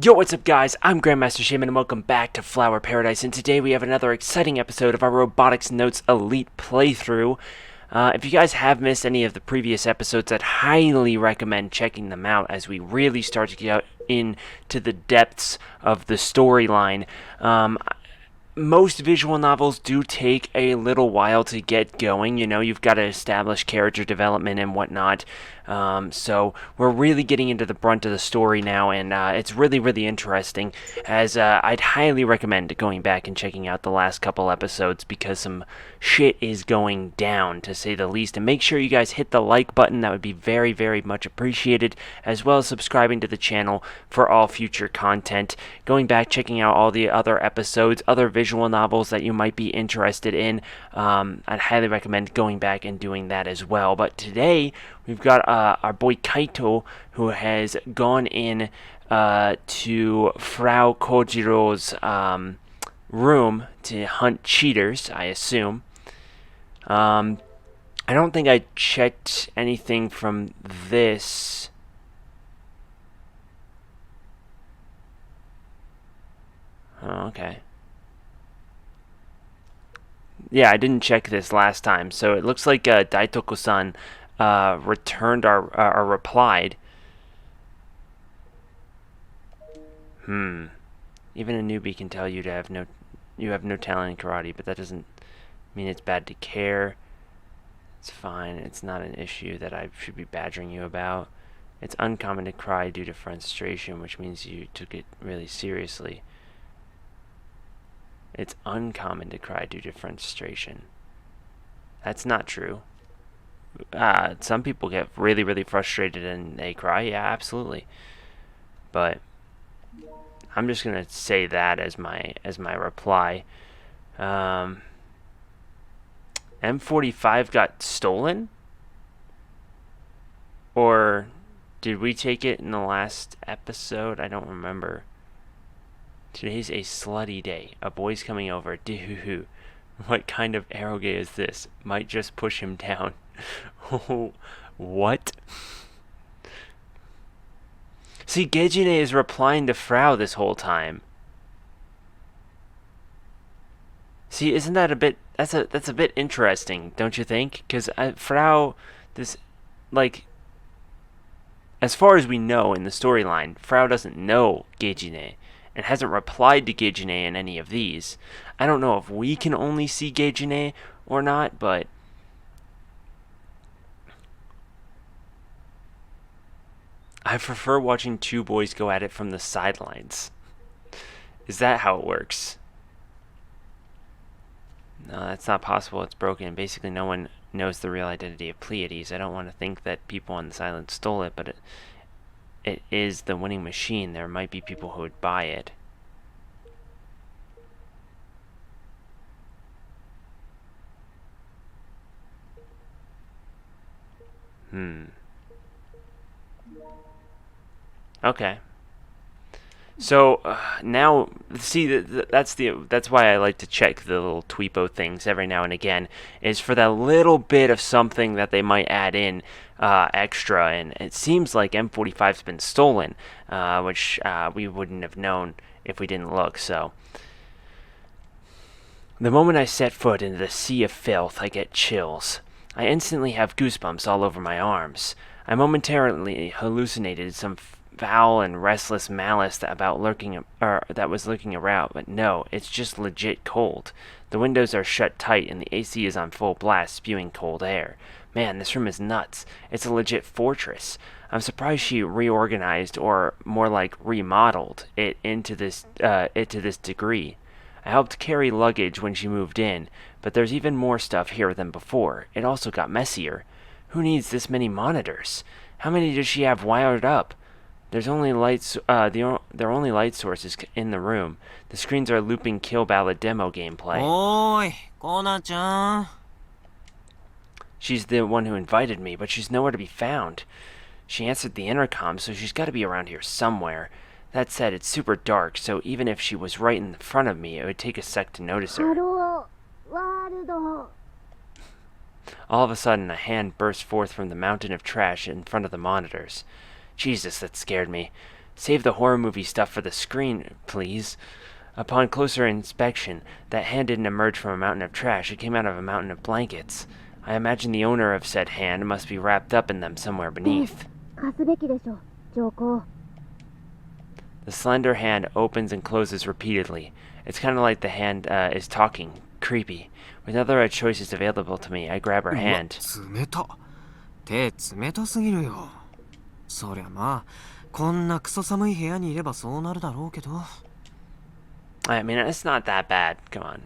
Yo, what's up guys? I'm Grandmaster Shaymin and welcome back to Flower Paradise, and today we have another exciting episode of our Robotics Notes Elite playthrough. If you guys have missed any of the previous episodes, I'd highly recommend checking them out as we really start to get into the depths of the storyline. Most visual novels do take a little while to get going. You know, you've got to establish character development and whatnot. So we're really getting into the brunt of the story now, and it's really, really interesting. As I'd highly recommend going back and checking out the last couple episodes because some shit is going down, to say the least. And make sure you guys hit the like button. That would be very, very much appreciated, as well as subscribing to the channel for all future content. Going back, checking out all the other episodes, other visual novels that you might be interested in. I'd highly recommend going back and doing that as well. But today we've got our boy Kaito, who has gone in to Frau Kojiro's room to hunt cheaters, I assume. I don't think I checked anything from this. Oh, okay. Yeah, I didn't check this last time, so it looks like Daitoko-san returned or replied. Even a newbie can tell you you have no talent in karate, but that doesn't mean it's bad to care. It's fine. It's not an issue that I should be badgering you about. It's uncommon to cry due to frustration, which means you took it really seriously. It's uncommon to cry due to frustration. That's not true. Some people get really, really frustrated and they cry. Yeah, absolutely. But I'm just gonna say that as my reply. M45 got stolen? Or did we take it in the last episode? I don't remember. Today's a slutty day. A boy's coming over. Doo-hoo-hoo. What kind of arrogance is this? Might just push him down. What? See, Gejine is replying to Frau this whole time. See, isn't that a bit... That's a bit interesting, don't you think? Because Frau... This... Like... As far as we know in the storyline, Frau doesn't know Gejine and hasn't replied to Gejine in any of these. I don't know if we can only see Gejine or not, but... I prefer watching two boys go at it from the sidelines. Is that how it works? No, that's not possible. It's broken. Basically, no one knows the real identity of Pleiades. I don't want to think that people on the island stole it, but it is the winning machine. There might be people who would buy it. Okay. So now, see, that's why I like to check the little tweepo things every now and again, is for that little bit of something that they might add in extra, and it seems like M45's been stolen, which we wouldn't have known if we didn't look. So the moment I set foot into the sea of filth, I get chills. I instantly have goosebumps all over my arms. I momentarily hallucinated some foul and restless malice that was lurking around, but no, it's just legit cold. The windows are shut tight and the AC is on full blast, spewing cold air. Man, this room is nuts. It's a legit fortress. I'm surprised she reorganized, or more like remodeled, it to this degree. I helped carry luggage when she moved in, but there's even more stuff here than before. It also got messier. Who needs this many monitors? How many does she have wired up? There's only lights. There are only light sources in the room. The screens are looping Kill Ballad demo gameplay. Oi, Kona-chan. She's the one who invited me, but she's nowhere to be found. She answered the intercom, so she's got to be around here somewhere. That said, it's super dark, so even if she was right in front of me, it would take a sec to notice her. All of a sudden, a hand burst forth from the mountain of trash in front of the monitors. Jesus, that scared me. Save the horror movie stuff for the screen, please. Upon closer inspection, that hand didn't emerge from a mountain of trash. It came out of a mountain of blankets. I imagine the owner of said hand must be wrapped up in them somewhere beneath. The slender hand opens and closes repeatedly. It's kind of like the hand is talking. Creepy. With no other choices available to me, I grab her hand. 冷た。手冷たすぎるよ。そりゃまあ、こんなクソ寒い部屋にいればそうなるだろうけど。I mean, it's not that bad. Come on.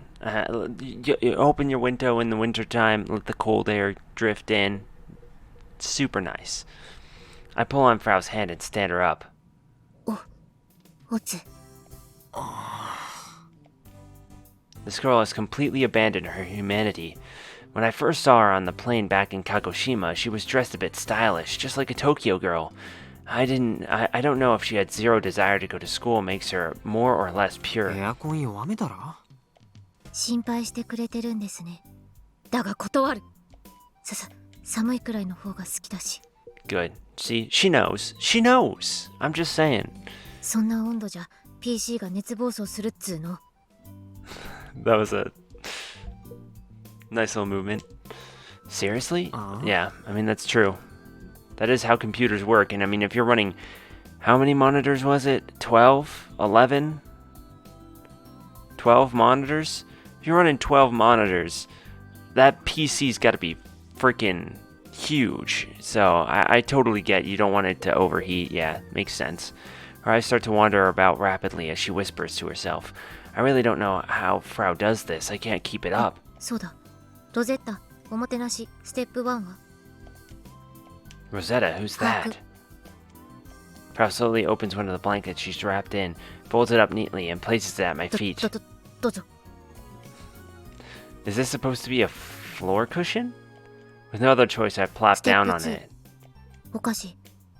You open your window in the wintertime, let the cold air drift in. It's super nice. I pull on Frau's hand and stand her up. This girl has completely abandoned her humanity. When I first saw her on the plane back in Kagoshima, she was dressed a bit stylish, just like a Tokyo girl. I don't know if she had zero desire to go to school makes her more or less pure. エアコン弱めたら？心配してくれてるんですね。だが断る。寒いくらいの方が好きだし。Good. See, she knows. She knows. I'm just saying. そんな温度じゃ PC が熱暴走するっつーの。That was a nice little movement. Seriously? Yeah, I mean, that's true. That is how computers work. And I mean, if you're running, how many monitors was it? 12? 11? 12 monitors? If you're running 12 monitors, that PC's got to be freaking huge. So I totally get you don't want it to overheat. Yeah, makes sense. Her eyes start to wander about rapidly as she whispers to herself. I really don't know how Frau does this. I can't keep it up. そうだ。ロゼッタ、おもてなし、ステップ1は Rosetta, who's that? Frau slowly opens one of the blankets she's wrapped in, folds it up neatly, and places it at my feet. どうぞ。 Is this supposed to be a floor cushion? With no other choice, I plop down on it. お菓子、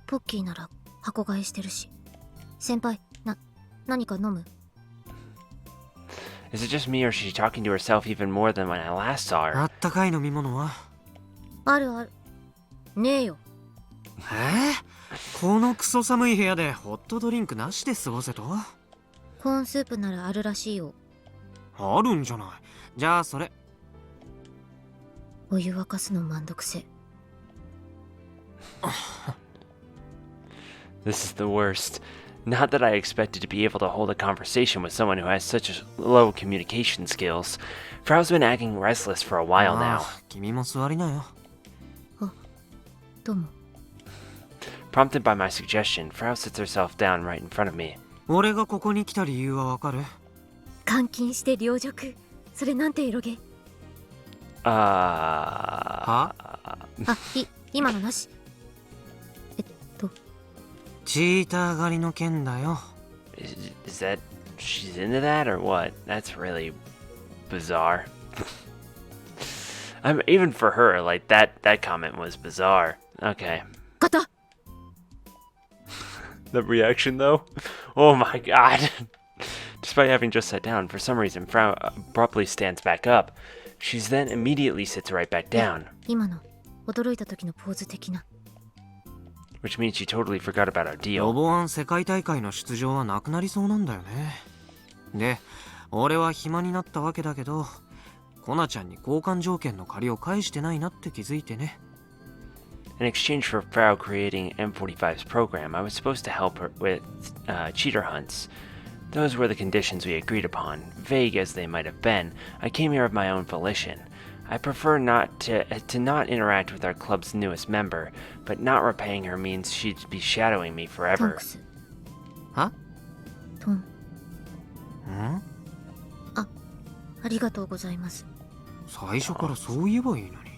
ポッキーなら箱買いしてるし。先輩、何か飲む？ Is it just me or is she talking to herself even more than when I last saw her? あったかい飲み物は？ある。ねえよ。このクソ寒い部屋でホットドリンクなしで過ごせと？コーンスープならあるらしいよ。あるんじゃない。じゃあそれ。お湯沸かすのめんどくせ。This is the worst. Not that I expected to be able to hold a conversation with someone who has such low communication skills. Frau's been acting restless for a while now. 君も座りなよ。どうも。 Prompted by my suggestion, Frau sits herself down right in front of me. 俺がここに来た理由はわかる？監禁して凌辱。それなんてエロゲ？は？今のなし。チーター狩りの件だよ。Is that she's into that or what? That's really bizarre. Even for her, like that comment was bizarre. Okay. 肩。 The reaction though? Oh my god. Despite having just sat down, for some reason, Frau abruptly stands back up. She's then immediately sits right back down. 今の驚いた時のポーズ的な。 Which means she totally forgot about our ロ deal. ボアン世界大会の出場はなくなりそうなんだよね。で、俺は暇になったわけだけど、コナちゃんに交換条件の借りを返してないなって気づいてね。In exchange for Frau creating M45's program, I was supposed to help her with cheater hunts. Those were the conditions we agreed upon. Vague as they might have been, I came here of my own volition. I prefer not to not interact with our club's newest member, but not repaying her means she'd be shadowing me トン forever. クス。は？トン。ん？ありがとうございます。最初からそう言えばいいのに。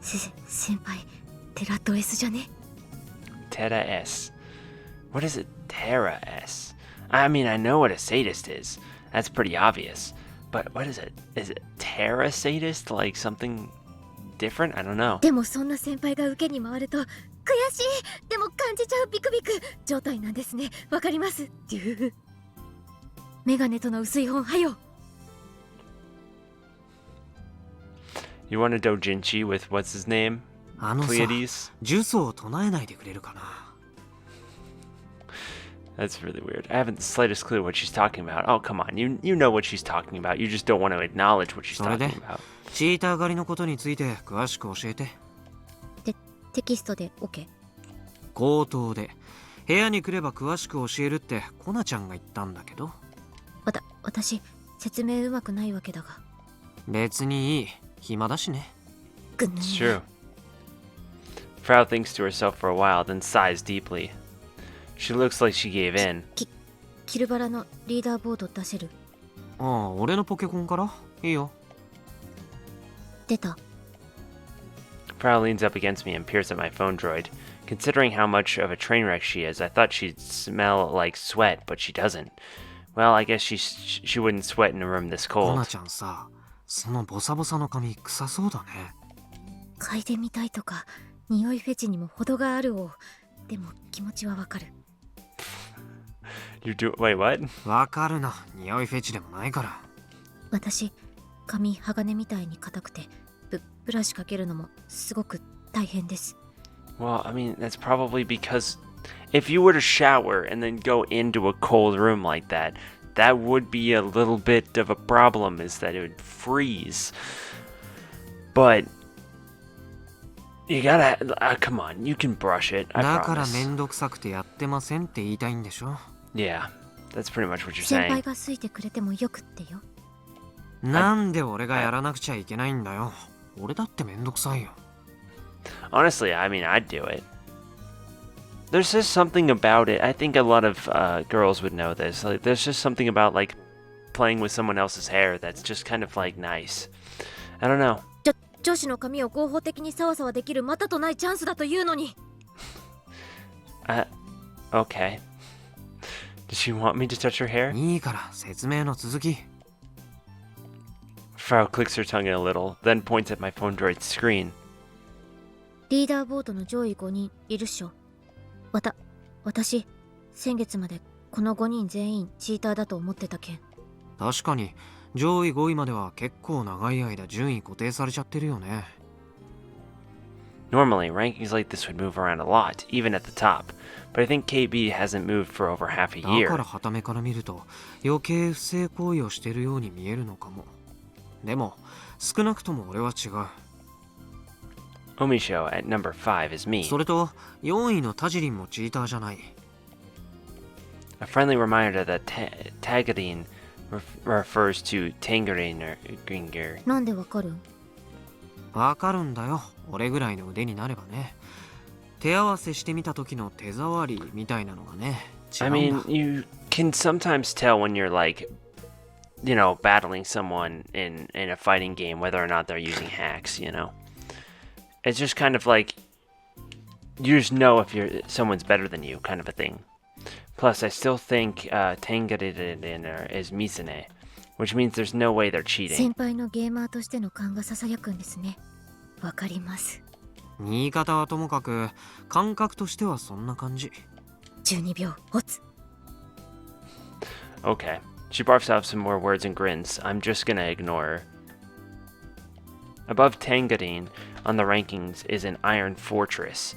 先輩、テラド S じゃね？ Terra S. What is a Terra S? I mean, I know what a sadist is. That's pretty obvious. But what is it? Is it Terra sadist? Like something different? I don't know. でもそんな先輩が受けに回ると悔しい。でも感じちゃうビクビク状態なんですね。わかります。メガネとの薄い本はよ。 You want a doujinshi with what's his name? あのさ、 Pleiades? 呪詛を唱えないでくれるかな。That's really weird. I haven't the slightest clue what she's talking about. Oh, come on. You know what she's talking about. You just don't want to acknowledge what she's それで talking about. チーター狩りのことについて詳しく教えて。テキストで OK。 口頭で部屋に来れば詳しく教えるってコナちゃんが言ったんだけど。私説明うまくないわけだが。別にいい。暇だしね。ぐぬ It's true. Frau thinks to herself for a while, then sighs deeply. She looks like she gave in. キルバラのリーダーボード出せる？ああ、俺のポケコンからいいよ。出た。Frau leans up against me and peers at my phone droid. Considering how much of a train wreck she is, I thought she'd smell like sweat, but she doesn't. Well, I guess she wouldn't sweat in a room this コナ cold. ちゃんさ、そのボサボサの髪臭そうだね。嗅いでみたいとか匂いフェチにも程があるを。でも気持ちはわかる。Wait, what? わかるな。匂いフェチでもないから。私髪鋼みたいに硬くてブラシかけるのもすごく大変です。 Well, I mean, that's probably because if you were to shower and then go into a cold room like that, that would be a little bit of a problem, is that it would freeze. But you gotta, come on, you can brush it, I だから promise. めんどくさくてやってませんって言いたいんでしょ。 Yeah, that's pretty much what you're 先輩 saying. が好いてくれてもよくってよ。なんで俺がやらなくちゃいけないんだよ。俺だってめんどくさいよ。 Honestly, I mean, I'd do it. There's just something about it. I think a lot of girls would know this. Like, there's just something about like playing with someone else's hair that's just kind of like nice. I don't know. 女子の髪を合法的にサワサワできるまたとないチャンスだというのに。Okay. Does she want me to touch her hair? いいから説明の続き。 Frau clicks her tongue in a little, then points at my phone droid's screen. リーダーボードの上位5人いるっしょ。私先月までこの5人全員チーターだと思ってたけん。確かに上位5位までは結構長い間順位固定されちゃってるよね。 Normally, rankings like this would move around a lot, even at the top, but I think KB hasn't moved for over half a だ year. から傍目から見ると余計不正行為をしてるように見えるのかも。でも少なくとも俺は違う。 Omisho at number 5 is me. それと4位のタジリンもチーターじゃない。 A friendly reminder that Tagadine refers to Tangeriner. なんでわかる？わかるんだよ。俺ぐらいの腕になればね。手合わせしてみた時の手触りみたいなのがね。違 I うんだ。 mean, you can sometimes tell when you're like, you know, battling someone in a fighting game whether or not they're using hacks, you know? It's just kind of like, you just know if someone's better than you, kind of a thing. Plus, I still think Tangeriner is Misune, which means there's no way they're 先 cheating. 輩のゲーマーとしての勘がささやくんですね。わかります。言い方はともかく感覚としてはそんな感じ。12秒オツ。 Okay. She barfs out some more words and grins. I'm just gonna ignore her. Above Tangerine on the rankings is an iron fortress,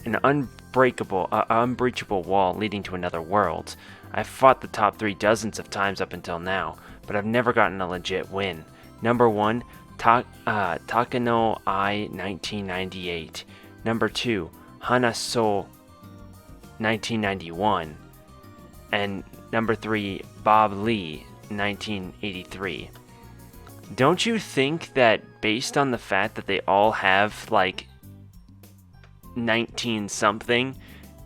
an unbreachable wall leading to another world. I've fought the top 3 dozens of times up until now, but I've never gotten a legit win. Number 1, Takano I 1998. Number 2, Hanaso 1991. And number 3, Bob Lee 1983. Don't you think that based on the fact that they all have like 19 something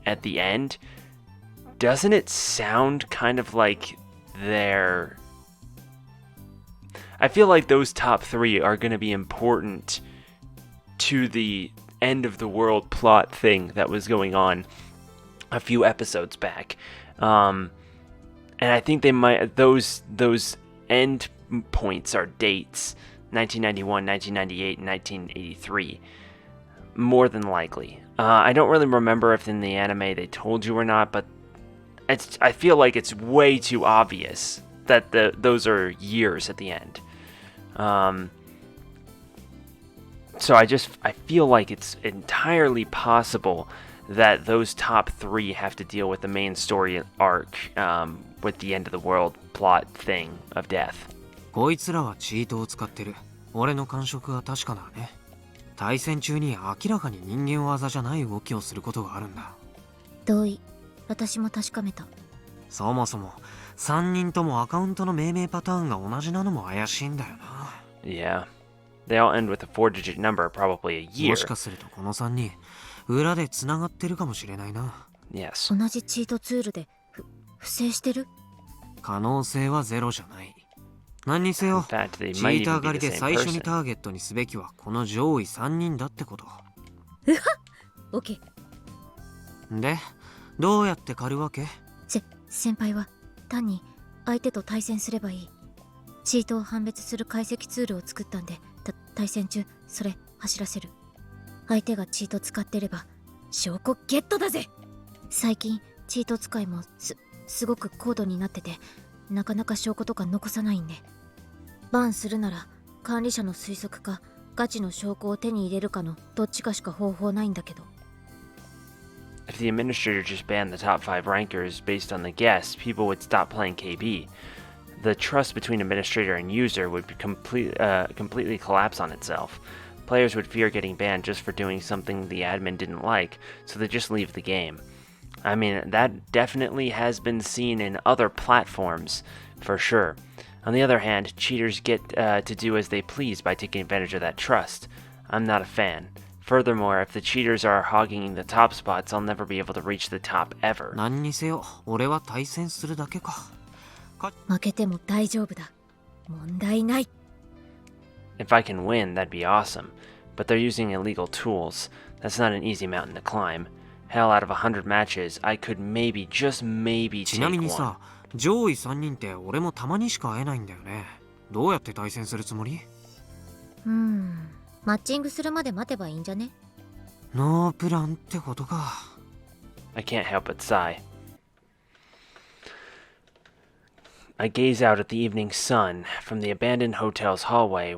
at the end, doesn't it sound kind of like they're... I feel like those top 3 are going to be important to the end of the world plot thing that was going on a few episodes back. And I think they might, those end points are dates: 1991, 1998, and 1983, more than likely. I don't really remember if in the anime they told you or not, but I feel like it's way too obvious that those are years at the end. So I feel like it's entirely possible that those top 3 have to deal with the main story arc, with the end of the world plot thing of death. こいつらはチートを使ってる。俺の感触は確かならね。対戦中に明らかに人間技じゃない動きをすることがあるんだ。同意。私も確かめた。そもそも3人ともアカウントの命名パターンが同じなのも怪しいんだよな。Yeah. They all end with a 4-digit number, probably a year. もしかするとこの3人、裏で繋がってるかもしれないな。Yes. 同じチートツールで不正してる？可能性はゼロじゃない。何にせよ、 In fact, they チ might ーター even 狩 be り the で same 最初に person. ターゲットにすべきはこの上位3人だってこと。オッケー。で、どうやって狩るわけ？先輩は単に相手と対戦すればいい。チートを判別する解析ツールを作ったんで、対戦中それ走らせる。相手がチート使ってれば証拠ゲットだぜ。最近チート使いもすごく高度になってて、なかなか証拠とか残さないんで、バンするなら管理者の推測かガチの証拠を手に入れるかのどっちかしか方法ないんだけど。If the administrator just banned the top 5 rankers based on the guess, people would stop playing KB. The trust between administrator and user would be completely collapse on itself. Players would fear getting banned just for doing something the admin didn't like, so they just leave the game. I mean, that definitely has been seen in other platforms, for sure. On the other hand, cheaters get to do as they please by taking advantage of that trust. I'm not a fan. Furthermore, if the cheaters are hogging the top spots, I'll never be able to reach the top ever. 何にせよ、俺は対戦するだけか。負けても大丈夫だ。問題ない。If I can win, that'd be awesome. But they're using illegal tools. That's not an easy mountain to climb. Hell, out of 100 matches, I could maybe, just maybe ちなみ take に one. さ、上位3人って俺もたまにしか会えないんだよね。どうやって対戦するつもり？マッチングするまで待てばいいんじゃね？ノープランってことか。I can't help but sigh. I gaze out at the evening sun from the abandoned hotel's hallway,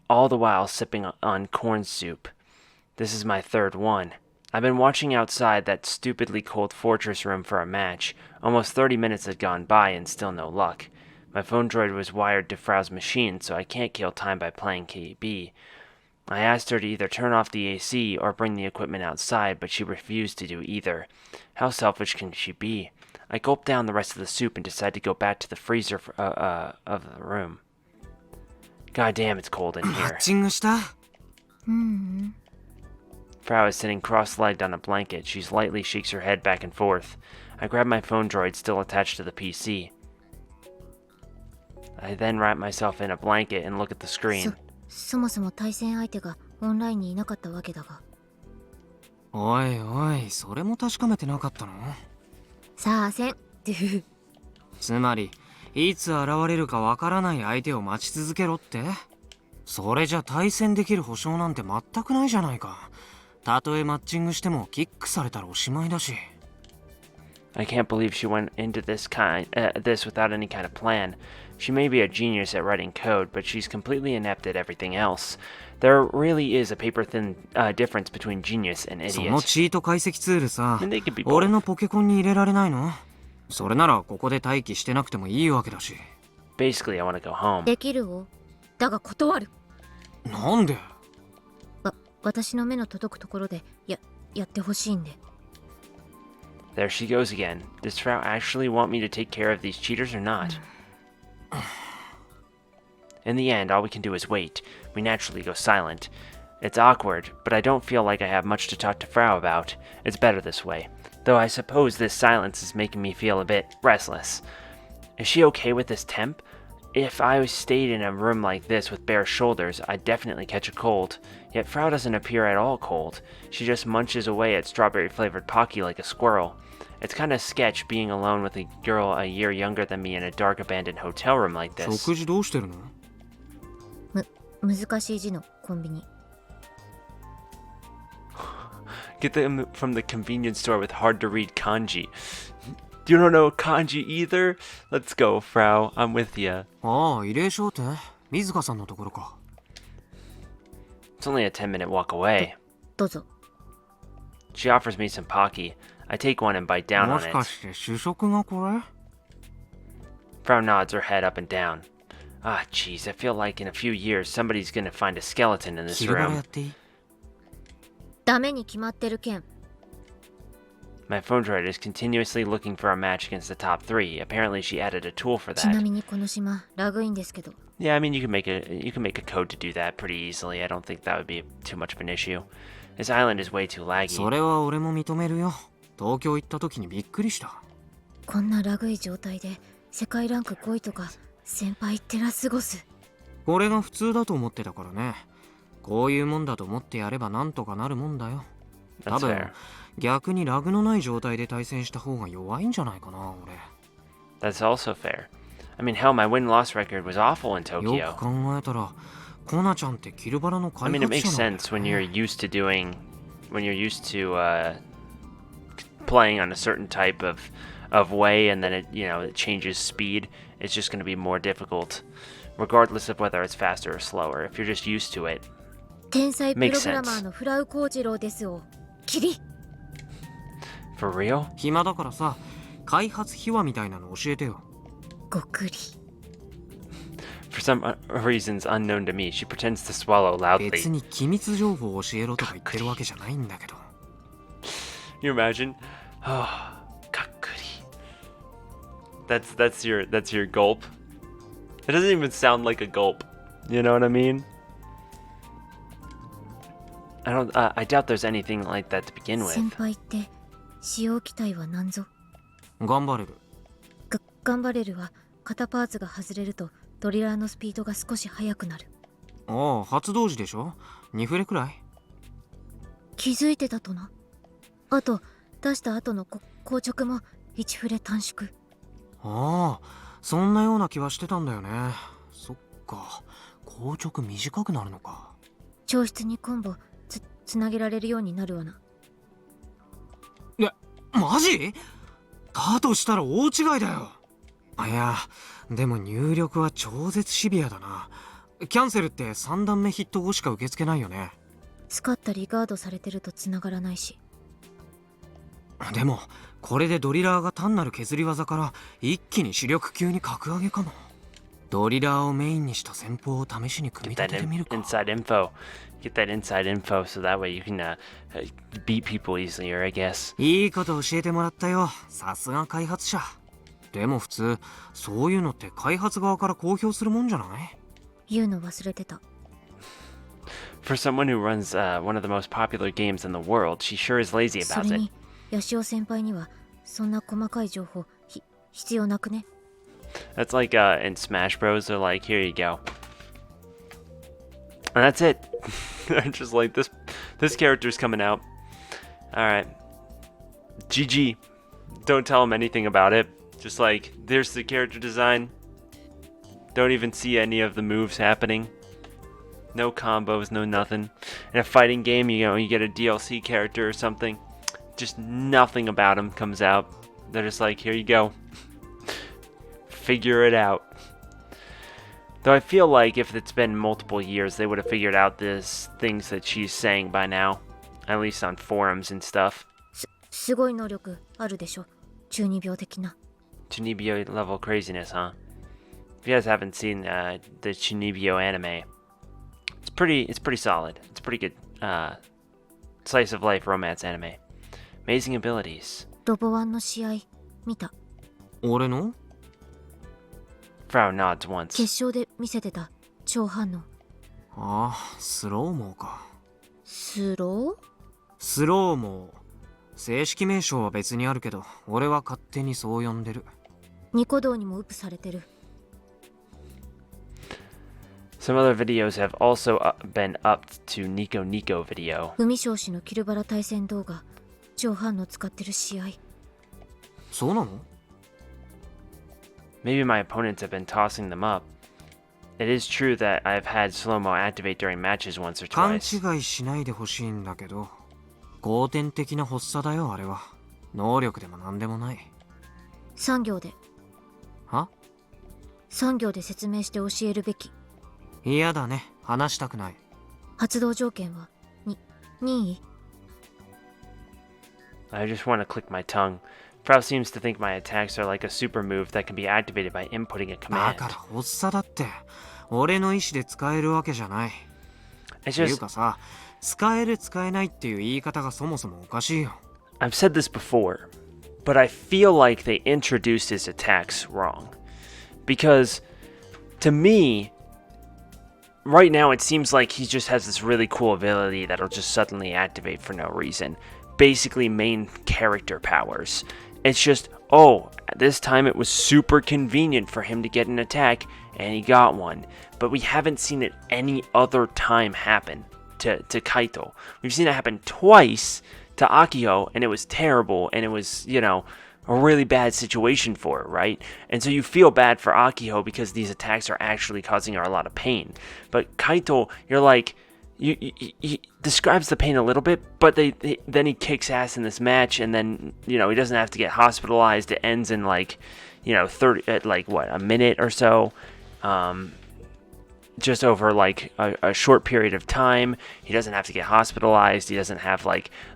all the while sipping on corn soup. This is my 3rd one. I've been watching outside that stupidly cold fortress room for a match. Almost 30 minutes had gone by and still no luck. My phone droid was wired to Frau's machine, so I can't kill time by playing KB. I asked her to either turn off the AC or bring the equipment outside, but she refused to do either. How selfish can she be? I gulp down the rest of the soup and decide to go back to the freezer of the room. God damn, it's cold in マ here. ッチングした？Frau is sitting cross-legged on a blanket. She lightly shakes her head back and forth. I grab my phone droid still attached to the PC. I then wrap myself in a blanket and look at the screen. そもそも対戦相手がオンラインにいなかったわけだが。おいおい、それも確かめてなかったの？さあせん。つまり、いつ現れるかわからない相手を待ち続けろって？それじゃ対戦できる保証なんて全くないじゃないか。たとえマッチングしてもキックされたらおしまいだし。I can't believe she went into this without any kind of plan. She may be a genius at writing code, but she's completely inept at everything else. There really is a paper-thin difference between genius and その idiot. チート解析ツールさ、 And they could be 俺 both. のポケコンに入れられないの？それならここで待機してなくてもいいわけだし。 Basically, I want to go home. できるを。だが断る。なんで？私の目の届くところでやってほしいんで。There she goes again. Does Frau actually want me to take care of these cheaters or not? In the end, all we can do is wait. We naturally go silent. It's awkward, but I don't feel like I have much to talk to Frau about. It's better this way. Though I suppose this silence is making me feel a bit restless. Is she okay with this temp? If I stayed in a room like this with bare shoulders, I'd definitely catch a cold. Yet Frau doesn't appear at all cold. She just munches away at strawberry-flavored Pocky like a squirrel. It's kind of sketch being alone with a girl a year younger than me in a dark abandoned hotel room like this. 食事どうしてるの？難しい字のコンビニ。Get them from the convenience store with hard-to-read kanji. You don't know kanji either? Let's go, Frau. I'm with ya. ああ、慰霊商店？水香さんのところか。It's only a 10-minute walk away. どうぞ。She offers me some Pocky. I take one and bite down も on し it. かして主食がこれ？ Frau nods her head up and down. Ah, jeez, I feel like in a few years somebody's gonna find a skeleton in this 昼からや room. っていい？ダメに決まってるけん。 My phone droid is continuously looking for a match against the top 3. Apparently she added a tool for ちな that. みにこの島ラグインですけど、 Yeah, I mean you can make a code to do that pretty easily. I don't think that would be too much of an issue. This island is way too そ laggy. れは俺も認めるよ。東京行った時にびっくりした。こんなラグい状態で世界ランク5位とか先輩ってらすごす。これが普通だと思ってたからね。こういうもんだと思ってやればなんとかなるもんだよ。多 That's 分 fair. 逆にラグのない状態で対戦した方が弱いんじゃないかな、俺。 That's also fair. I mean, hell, my win-loss record was awful in よ Tokyo. く考えたら、コナちゃんってキルバラの I 開 mean, it 発 makes 者なんだ sense よ when ね you're used to playing on a certain type of way, and then it changes speed. It's just going to be more difficult, regardless of whether it's faster or slower. If you're just used to it, 天才プ Makes ログラマーのフラウ幸次郎ですよ。キリ for real. 暇だからさ、開発秘話みたいなの教えてよ。ごくり。 For some reasons unknown to me, she pretends to swallow 別 loudly. に機密情報を教えろとか言ってるわけじゃないんだけど。 You imagine? Oh, kakuri. That's your gulp. It doesn't even sound like a gulp. You know what I mean? I doubt there's anything like that to begin 先 with. 輩って使用機体は何ぞ。頑張れる。頑張れるは肩パーツが外れるとドリラーのスピードが少し速くなる。ああ、発動時でしょ？ 2 フレくらい？気づいてたとな。あと出した後の硬直も1フレ短縮。ああ、そんなような気はしてたんだよね。そっか、硬直短くなるのか。調室にコンボつなげられるようになるわな。マジ？だとしたら大違いだよ。いや、でも入力は超絶シビアだな。キャンセルって3段目ヒット後しか受け付けないよね。使ったりガードされてるとつながらないし。でもこれでドリラーが単なる削り技から一気に主力級に格上げかも。ドリラーをメインにした戦法を試しに組み Get 立 that ててみるか。 inside info. Get that inside info so that way you can beat people easier, I guess. いいこと教えてもらったよ。さすが開発者。でも普通そういうのって開発側から公表するもんじゃない？言うの忘れてた。 For someone who runs one of the most popular games in the world, she sure is lazy そ about れ it. にヤシオ先輩にはそんな細かい情報必要なくね。 That's like in Smash Bros. They're like, here you go. And that's it. They're just like, this character's coming out. Alright. GG. Don't tell him anything about it. Just like, there's the character design. Don't even see any of the moves happening. No combos, no nothing. In a fighting game, you get a DLC character or something. Just nothing about him comes out. They're just like, here you go. Figure it out. Though I feel like if it's been multiple years, they would have figured out these things that she's saying by now. At least on forums and stuff. すごい能力あるでしょ。中二病的な。 Chunibyo level craziness, huh? If you guys haven't seen the Chunibyo anime, it's pretty solid. It's a pretty good slice of life romance anime. Amazing abilities. ロボワンの試合見た。俺の？ Frau nods once. 決勝で見せてた超反応。ああ、スローモーか。スロー？スローモー。正式名称は別にあるけど、俺は勝手にそう呼んでる。ニコ動にもウップされてる。Some other videos have also been upped to Nico Nico video. 海少子のキルバラ対戦動画、超反応使ってる試合。そうなの？ Maybe my opponents have been tossing them up. It is true that I've had slow-mo activate during matches once or 勘 twice. 違いしないでほしいんだけど、後天的な発作だよ、あれは。能力でもなんでもない。産業で。は？産業で説明して教えるべき。嫌だね、話したくない。発動条件は任意？ I just want to click my tongue. Frau seems to think my attacks are like a super move that can be activated by inputting a だ command. から発作だって。俺の意思で使えるわけじゃない。It's っていう just, かさ、使える使えないっていう言い方がそもそもおかしいよ。I've said this before, but I feel like they introduced his attacks wrong. Because, to me, right now it seems like he just has this really cool ability that'll just suddenly activate for no reason. Basically main character powers. It's just, oh, this time it was super convenient for him to get an attack, and he got one. But we haven't seen it any other time happen to Kaito. We've seen it happen twice to Akio, and it was terrible, and it was, a really bad situation for her, right? And so you feel bad for Akio because these attacks are actually causing her a lot of pain. But Kaito, you're like, he describes the pain a little bit, but then he kicks ass in this match, and then, he doesn't have to get hospitalized. It ends in a minute or so. Just over a short period of time. He doesn't have to get hospitalized. He doesn't have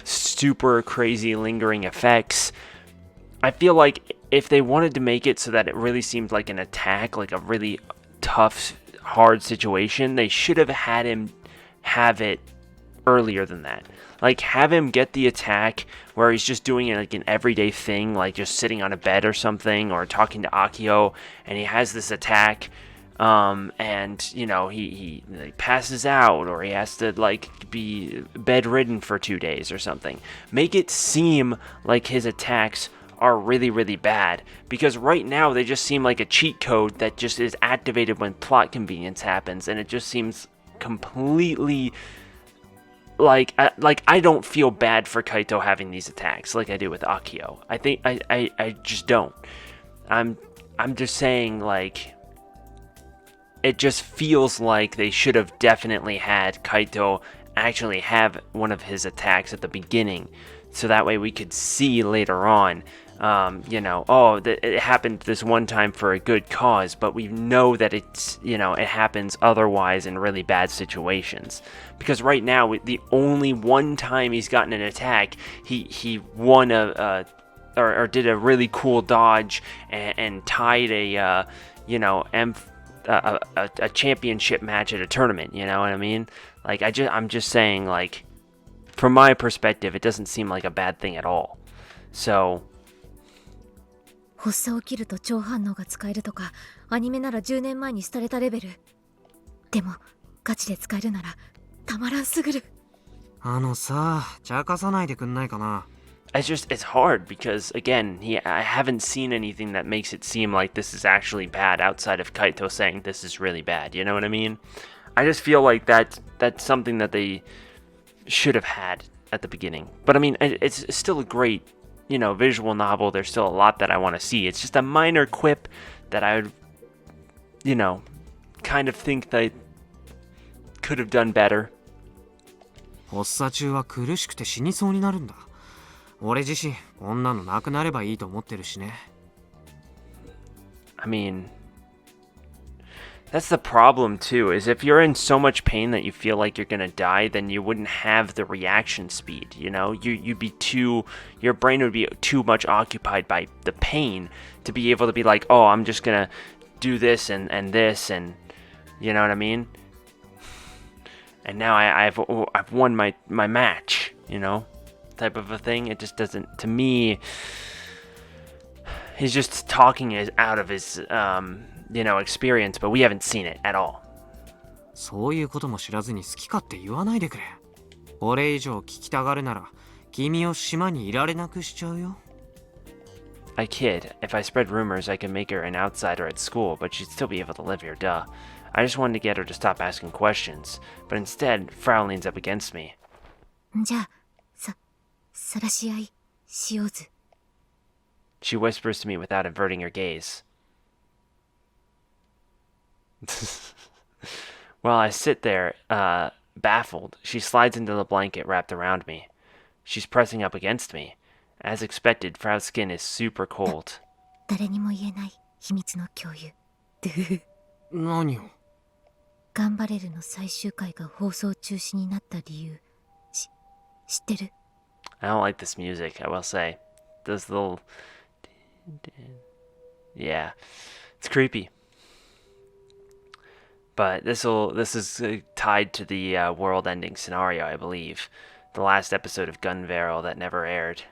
super crazy lingering effects. I feel like if they wanted to make it so that it really seemed like an attack, like a really tough, hard situation, they should have had him have it earlier than that. Like, have him get the attack where he's just doing it like an everyday thing, like just sitting on a bed or something, or talking to Akio, and he has this attack, and he passes out, or he has to be bedridden for 2 days or something. Make it seem like his attacks are really, really bad, because right now they just seem like a cheat code that just is activated when plot convenience happens, and it just seems completely I don't feel bad for Kaito having these attacks like I do with Akio. I think I just don't. I'm just saying, it just feels like they should have definitely had Kaito actually have one of his attacks at the beginning, so that way we could see later on, it happened this one time for a good cause, but we know that it's, it happens otherwise in really bad situations. Because right now, the only one time he's gotten an attack, he won or did a really cool dodge and tied a championship match at a tournament, you know what I mean? I'm just saying, from my perspective, it doesnn't seem like a bad thing at all. So, 発作起きると超反応が使えるとか、アニメなら10年前に廃れたレベル。でもガチで使えるならたまらんすぐる。あのさ、茶化さないでくんないかな。it's hard because, again, I haven't seen anything that makes it seem like this is actually bad outside of Kaito saying this is really bad, you know what I mean? I just feel like that's something that they should have had at the beginning. But I mean, it's still a great, visual novel. There's still a lot that I want to see. It's just a minor quip that I would, kind of think they could have done better. 発作中は苦しくて死にそうになるんだ。俺自身こんなのなくなればいいと思ってるしね。I mean, that's the problem too, is if you're in so much pain that you feel like you're gonna die, then you wouldn't have the reaction speed, You'd be your brain would be too much occupied by the pain to be able to be like, oh, I'm just gonna do this and this, and you know what I mean? And now I've won my match, type of a thing. It just doesn't, to me, he's just talking out of his, experience, but we haven't seen it at all. そういうことも知らずに好き勝手言わないでくれ。これ以上聞きたがるなら、君を島にいられなくしちゃうよ。I kid. If I spread rumors, I could make her an outsider at school, but she'd still be able to live here, duh. I just wanted to get her to stop asking questions, but instead, Frau leans up against me. じゃあ、晒し合いしようず。She whispers to me without averting her gaze. While I sit there, baffled, she slides into the blanket wrapped around me. She's pressing up against me. As expected, Frau's skin is super cold. 誰にも言えない秘密の共有。何を？頑張れるの最終回が放送中止になった理由、知ってる？ I don't like this music, I will say. This little... Yeah. It's creepy. But this is tied to the world-ending scenario, I believe. The last episode of Gunbarrel that never aired.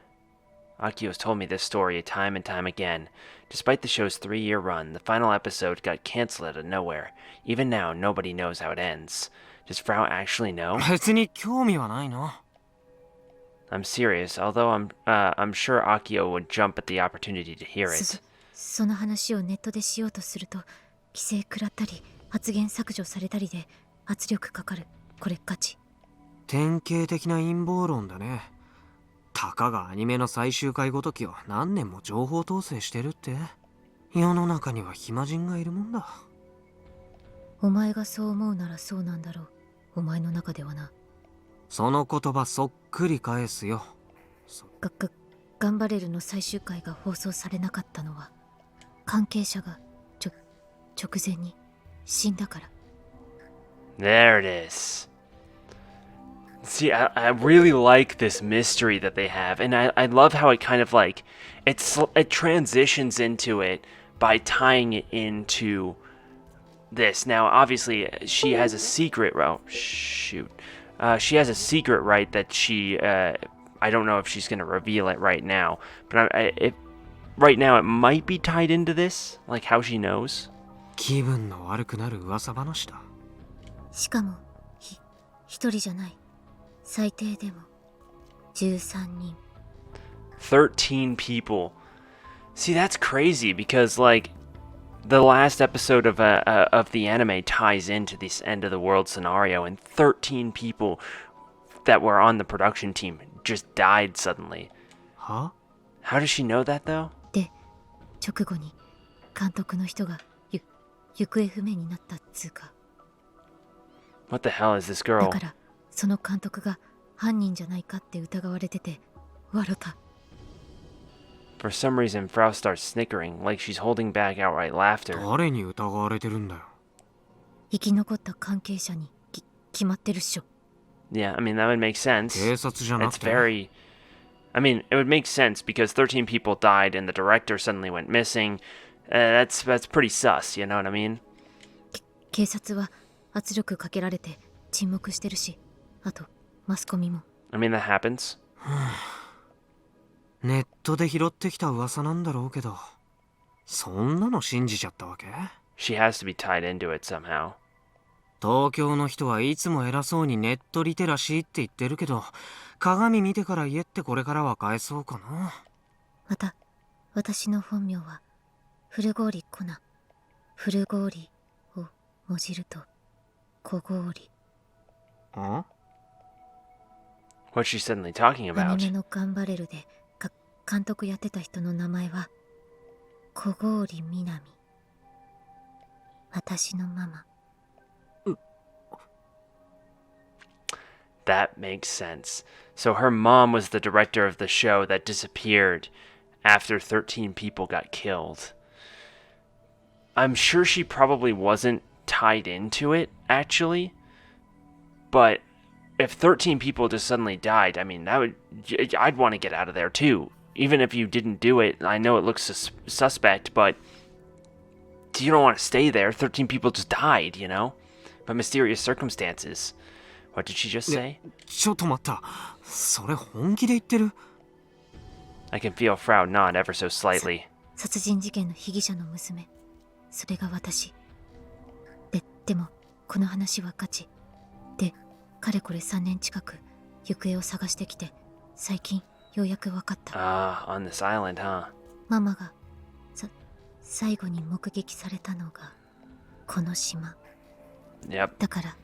Akio's told me this story time and time again. Despite the show's 3-year run, the final episode got cancelled out of nowhere. Even now, nobody knows how it ends. Does Frau actually know? 別に興味はないの。 I'm serious, although I'm sure Akio would jump at the opportunity to hear it. その話をネットでしようとすると規制食らったり発言削除されたりで圧力かかる。これっかち。典型的な陰謀論だね。たかがアニメの最終回ごときを何年も情報統制してるって。世の中には暇人がいるもんだ。お前がそう思うならそうなんだろう。お前の中ではな。その言葉そっくり返すよ。頑張れるの最終回が放送されなかったのは関係者が直前に死んだから。 There it is. See, I really like this mystery that they have, and I love how it kind of like it transitions into it by tying it into this. Now, obviously, she has a secret. Oh, shoot. She has a secret, right? That she. I don't know if she's gonna reveal it right now, but right now it might be tied into this, like how she knows. 気分の悪くなる噂話だ。しかも一人じゃない。最低でも13人。13 people. See, that's crazy because like the last episode of the anime ties into this end of the world scenario, and 13 people that were on the production team just died suddenly. Huh? How does she know that though? で、直後に監督の人が行方不明になったっつうか。What the hell is this だ girl? からその監督が犯人じゃないかって疑われてて笑った。For some reason, Frau starts snickering, like she's holding back outright laughter. 誰に疑われてるんだよ。生き残った関係者に決まってるっしょ。Yeah, I mean, that would make sense. 警察じゃな It's くて。 very... I mean, it would make sense because 13 people died and the director suddenly went missing. That's pretty sus, you know what I mean? 警察は圧力かけられて沈黙してるし、あとマスコミも。 I mean, that happens. ネットで拾ってきた噂なんだろうけど、そんなの信じちゃったわけ？ She has to be tied into it somehow. 東京の人はいつも偉そうにネットリテラシーって言ってるけど、鏡見てから言えってこれからは返そうかな。私の本名は古氷コナ。古氷をもじると小氷。ん？ What's she suddenly talking ア about? ニメのガンバレルで監督やってた人の名前は小氷みなみ。私のママ。That makes sense. So her mom was the director of the show that disappeared after 13 people got killed. I'm sure she probably wasn't tied into it, actually. But if 13 people just suddenly died, I mean, I'd want to get out of there too. Even if you didn't do it, I know it looks suspect, but you don't want to stay there. 13 people just died, you know? By mysterious circumstances. What did she just say? ちょっと待った。それ本気で言ってる？ I can feel Frau nod ever so slightly. 殺人事件の被疑者の娘。それが私。でもこの話はガチ。で、かれこれ3年近く行方を探してきて、最近ようやく分かった。Ah, on this island, huh? ママが最後に目撃されたのがこの島。 Yep, だから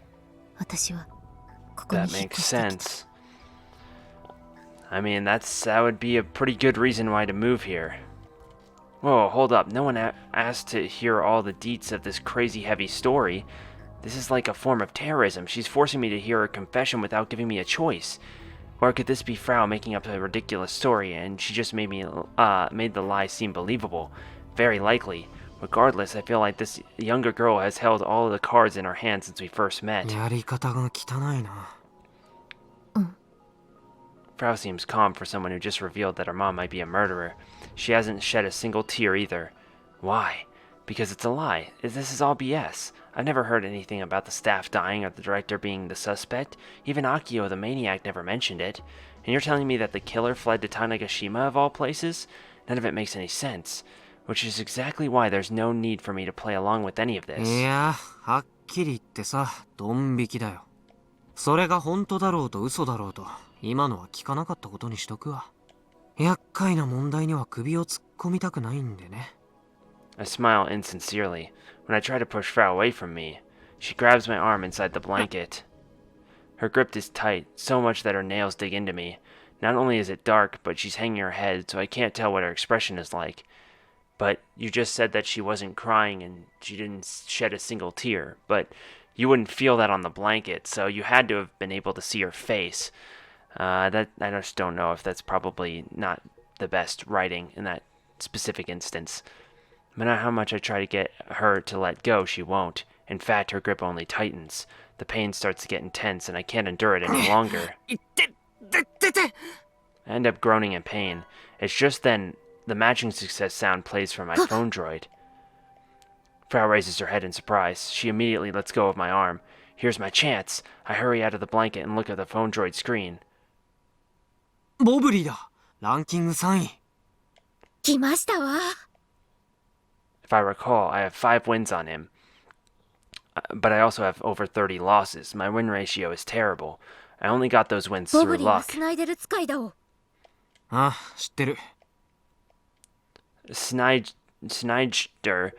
私はここに that 引っ makes 越してきた。 sense. I mean, that would be a pretty good reason why to move here. Whoa, hold up. No one asked to hear all the deets of this crazy heavy story. This is like a form of terrorism. She's forcing me to hear her confession without giving me a choice. Or could this be Frau making up a ridiculous story and she just made the lie seem believable? Very likely. Regardless, I feel like this younger girl has held all of the cards in her hand since we first met. やり方が汚いな。Frau seems calm for someone who just revealed that her mom might be a murderer. She hasn't shed a single tear either. Why? Because it's a lie. This is all BS. I've never heard anything about the staff dying or the director being the suspect. Even Akio the maniac never mentioned it. And you're telling me that the killer fled to Tanegashima of all places? None of it makes any sense. Which is exactly why there's no need for me to play along with any of this. いや、はっきり言ってさ、ドン引きだよ。それが本当だろうと嘘だろうと、今のは聞かなかったことにしとくわ。厄介な問題には首を突っ込みたくないんでね。I smile insincerely. When I try to push Frau away from me, she grabs my arm inside the blanket. Her grip is tight, so much that her nails dig into me. Not only is it dark, but she's hanging her head, so I can't tell what her expression is like. But you just said that she wasn't crying and she didn't shed a single tear. But you wouldn't feel that on the blanket, so you had to have been able to see her face. That I just don't know if that's probably not the best writing in that specific instance. No matter how much I try to get her to let go, she won't. In fact, her grip only tightens. The pain starts to get intense, and I can't endure it any longer. I end up groaning in pain. It's just then the matching success sound plays from my phone droid. Frau raises her head in surprise. She immediately lets go of my arm. Here's my chance. I hurry out of the blanket and look at the phone droid screen. ボブリーだ。ランキング3位。来ましたわ。If I recall, I have 5 wins on him. But I also have over 30 losses. My win ratio is terrible. I only got those wins ボブ through リーは luck. スナイデル使いだお。あ、知ってる。Snidester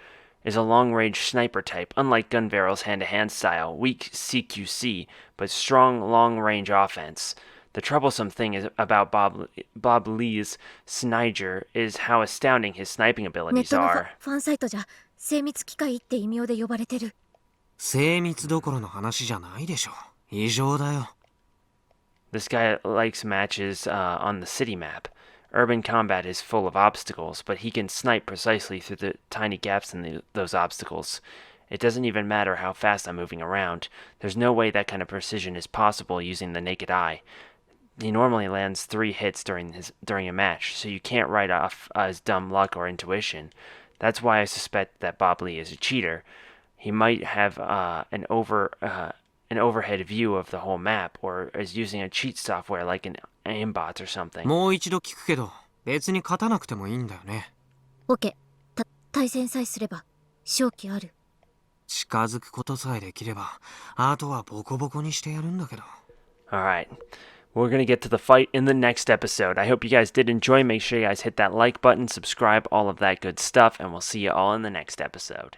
is a long-range sniper type, unlike Gunbarrel's hand-to-hand style, weak CQC, but strong long-range offense. The troublesome thing is about Bob Lee's Sniger is how astounding his sniping ネッ abilities トの are. ファンサイトじゃ精密機械って異名で呼ばれてる。精密どころの話じゃないでしょ。異常だよ。This guy likes matches on the city map. Urban combat is full of obstacles, but he can snipe precisely through the tiny gaps in those obstacles. It doesn't even matter how fast I'm moving around. There's no way that kind of precision is possible using the naked eye. He normally lands 3 hits during a match, so you can't write off his dumb luck or intuition. That's why I suspect that Bob Lee is a cheater. He might have an overhead view of the whole map, or is using a cheat software like an aimbot or something. もう一度聞くけど、別に勝たなくてもいいんだよね。オッケー。対戦さえすれば勝機ある。近づくことさえできれば、あとはボコボコにしてやるんだけど。Alright. We're going to get to the fight in the next episode. I hope you guys did enjoy. Make sure you guys hit that like button, subscribe, all of that good stuff, and we'll see you all in the next episode.